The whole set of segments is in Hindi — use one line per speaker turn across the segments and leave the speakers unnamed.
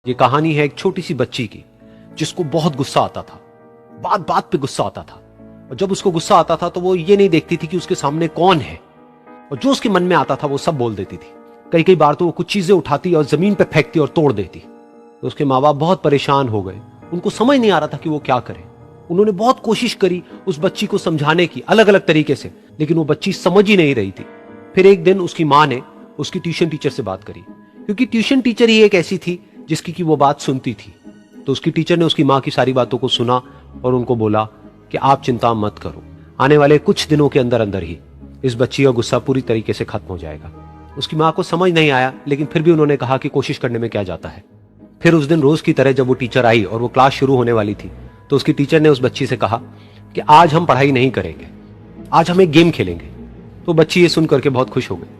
ये कहानी है एक छोटी सी बच्ची की जिसको बहुत गुस्सा आता था। बात बात पे गुस्सा आता था, और जब उसको गुस्सा आता था तो वो ये नहीं देखती थी कि उसके सामने कौन है, और जो उसके मन में आता था वो सब बोल देती थी। कई कई बार तो वो कुछ चीजें उठाती और जमीन पे फेंकती और तोड़ देती। तो उसके माँ बाप बहुत परेशान हो गए, उनको समझ नहीं आ रहा था कि वो क्या करे। उन्होंने बहुत कोशिश करी उस बच्ची को समझाने की अलग अलग तरीके से, लेकिन वो बच्ची समझ ही नहीं रही थी। फिर एक दिन उसकी माँ ने उसकी ट्यूशन टीचर से बात करी, क्योंकि ट्यूशन टीचर ही एक ऐसी थी जिसकी की वो बात सुनती थी। तो उसकी टीचर ने उसकी माँ की सारी बातों को सुना और उनको बोला कि आप चिंता मत करो, आने वाले कुछ दिनों के अंदर अंदर ही इस बच्ची का गुस्सा पूरी तरीके से खत्म हो जाएगा। उसकी माँ को समझ नहीं आया, लेकिन फिर भी उन्होंने कहा कि कोशिश करने में क्या जाता है। फिर उस दिन रोज की तरह जब वो टीचर आई और वो क्लास शुरू होने वाली थी, तो उसकी टीचर ने उस बच्ची से कहा कि आज हम पढ़ाई नहीं करेंगे, आज हम एक गेम खेलेंगे। तो बच्ची ये सुन करके बहुत खुश हो गई।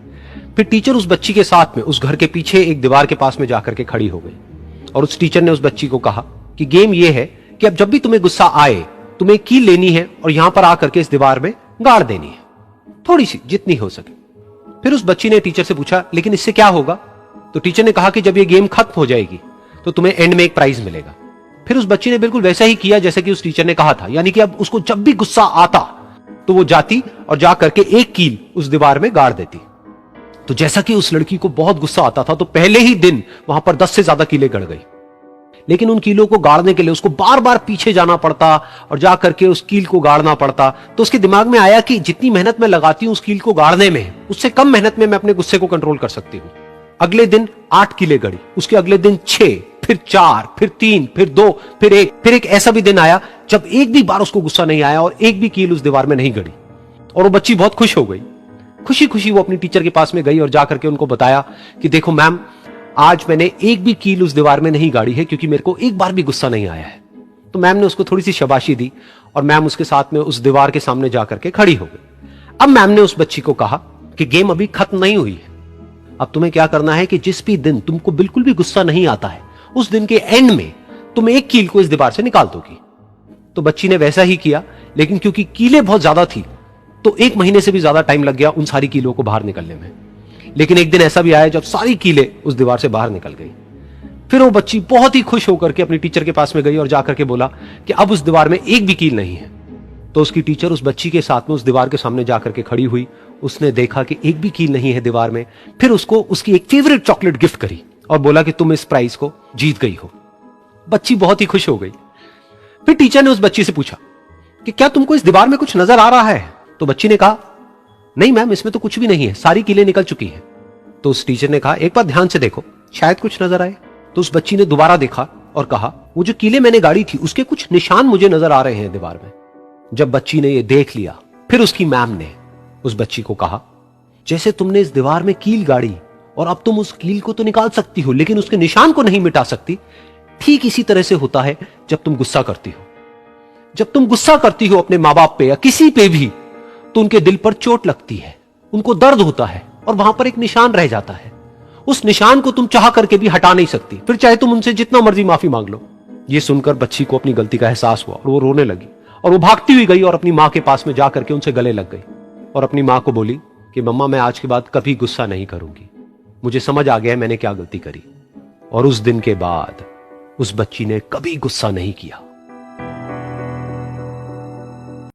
फिर टीचर उस बच्ची के साथ में उस घर के पीछे एक दीवार के पास में जाकर के खड़ी हो गई, और उस टीचर ने उस बच्ची को कहा कि गेम ये है कि अब जब भी तुम्हें गुस्सा आए, तुम्हें कील लेनी है और यहां पर आकर के इस दीवार में गाड़ देनी है, थोड़ी सी, जितनी हो सके। फिर उस बच्ची ने टीचर से पूछा, लेकिन इससे क्या होगा? तो टीचर ने कहा कि जब ये गेम खत्म हो जाएगी तो तुम्हें एंड में एक प्राइज मिलेगा। फिर उस बच्ची ने बिल्कुल वैसा ही किया जैसे कि उस टीचर ने कहा था, यानी कि अब उसको जब भी गुस्सा आता तो वो जाती और जा करके एक कील उस दीवार में गाड़ देती। तो जैसा कि उस लड़की को बहुत गुस्सा आता था, तो पहले ही दिन वहां पर 10 से ज्यादा कीलें गड़ गई। लेकिन उन कीलों को गाड़ने के लिए उसको बार बार पीछे जाना पड़ता और जा करके उस कील को गाड़ना पड़ता। तो उसके दिमाग में आया कि जितनी मेहनत मैं लगाती हूं उस कील को गाड़ने में, उससे कम मेहनत में मैं अपने गुस्से को कंट्रोल कर सकती हूं। अगले दिन 8 कीलें गड़ी, उसके अगले दिन 6, फिर 4, फिर 3, फिर 2, फिर 1। फिर एक ऐसा भी दिन आया जब एक भी बार उसको गुस्सा नहीं आया और एक भी कील उस दीवार में नहीं गड़ी, और वो बच्ची बहुत खुश हो गई। खुशी खुशी वो अपनी टीचर के पास में गई और जाकर के उनको बताया कि देखो मैम, आज मैंने एक भी कील उस दीवार में नहीं गाड़ी है, क्योंकि मेरे को एक बार भी गुस्सा नहीं आया है। तो मैम ने उसको थोड़ी सी शाबाशी दी और मैम उसके साथ में उस दीवार के सामने जाकर के खड़ी हो गई। अब मैम ने उस बच्ची को कहा कि गेम अभी खत्म नहीं हुई है, अब तुम्हें क्या करना है कि जिस भी दिन तुमको बिल्कुल भी गुस्सा नहीं आता है, उस दिन के एंड में तुम एक कील को इस दीवार से निकाल दोगी। तो बच्ची ने वैसा ही किया, लेकिन क्योंकि कीलें बहुत ज्यादा थी तो 1 महीने से भी ज्यादा टाइम लग गया उन सारी कीलों को बाहर निकलने में। लेकिन एक दिन ऐसा भी आया जब सारी कीलें उस दीवार से बाहर निकल गई। फिर वो बच्ची बहुत ही खुश होकर के अपनी टीचर के पास में गई और जाकर के बोला कि अब उस दीवार में एक भी कील नहीं है। तो उसकी टीचर उस बच्ची के साथ में उस दीवार के सामने जाकर के खड़ी हुई। उसने देखा कि एक भी कील नहीं है दीवार में। फिर उसको उसकी एक फेवरेट चॉकलेट गिफ्ट करी और बोला कि तुम इस प्राइज को जीत गई हो। बच्ची बहुत ही खुश हो गई। फिर टीचर ने उस बच्ची से पूछा कि क्या तुमको इस दीवार में कुछ नजर आ रहा है? तो बच्ची ने कहा, नहीं मैम, इसमें तो कुछ भी नहीं है, सारी कीलें निकल चुकी हैं। तो उस टीचर ने कहा, एक बार ध्यान से देखो, शायद कुछ नजर आए। तो उस बच्ची ने दोबारा देखा और कहा, वो जो कीलें मैंने गाड़ी थी उसके कुछ निशान मुझे नजर आ रहे हैं दीवार में। जब बच्ची ने ये देख लिया, फिर उसकी मैम ने उस बच्ची को कहा, जैसे तुमने इस दीवार में कील गाड़ी और अब तुम उस कील को तो निकाल सकती हो लेकिन उसके निशान को नहीं मिटा सकती, ठीक इसी तरह से होता है जब तुम गुस्सा करती हो। जब तुम गुस्सा करती हो अपने माँ बाप पे या किसी पे भी, तो उनके दिल पर चोट लगती है, उनको दर्द होता है और वहां पर एक निशान रह जाता है। उस निशान को तुम चाह करके भी हटा नहीं सकती, फिर चाहे तुम उनसे जितना मर्जी माफी मांग लो। ये सुनकर बच्ची को अपनी गलती का एहसास हुआ और वो रोने लगी, और वो भागती हुई गई और अपनी माँ के पास में जाकर के उनसे गले लग गई और अपनी माँ को बोली कि मम्मा, मैं आज के बाद कभी गुस्सा नहीं करूंगी, मुझे समझ आ गया है मैंने क्या गलती करी। और उस दिन के बाद उस बच्ची ने कभी गुस्सा नहीं किया।